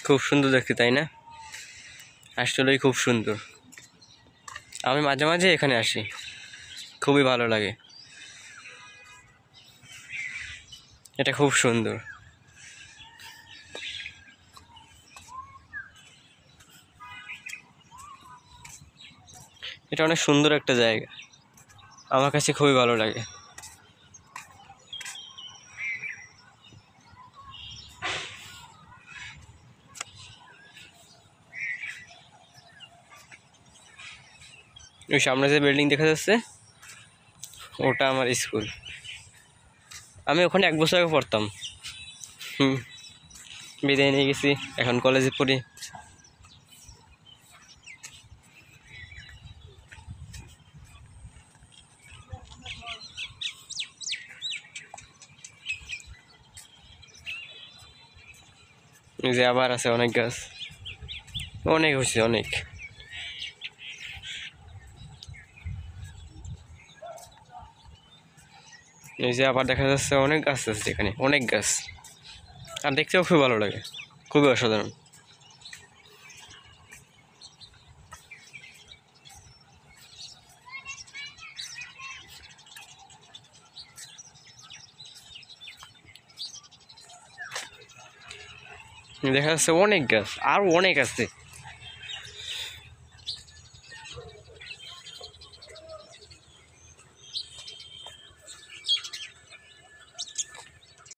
খুব সুন্দর দেখতে, তাই না? আসলেই খুব সুন্দর। আমি মাঝে মাঝে এখানে আসি, খুবই ভালো লাগে। এটা খুব সুন্দর। এটা অনেক সুন্দর একটা জায়গা, আমার কাছে খুবই ভালো লাগে। ওই সামনে যে বিল্ডিং দেখা যাচ্ছে, ওটা আমার স্কুল। আমি ওখানে 1 বছর আগে পড়তাম। বিদায় নিয়ে গেছি, এখন কলেজে পড়ি। এই যে আবার আছে অনেক গাছ, অনেক হয়েছে অনেক। এই যে আবার দেখা যাচ্ছে অনেক গাছ আছে এখানে, অনেক গাছ। আর দেখতেও খুব ভালো লাগে, খুবই অসাধারণ। দেখা যাচ্ছে অনেক গাছ, আর অনেক আছে।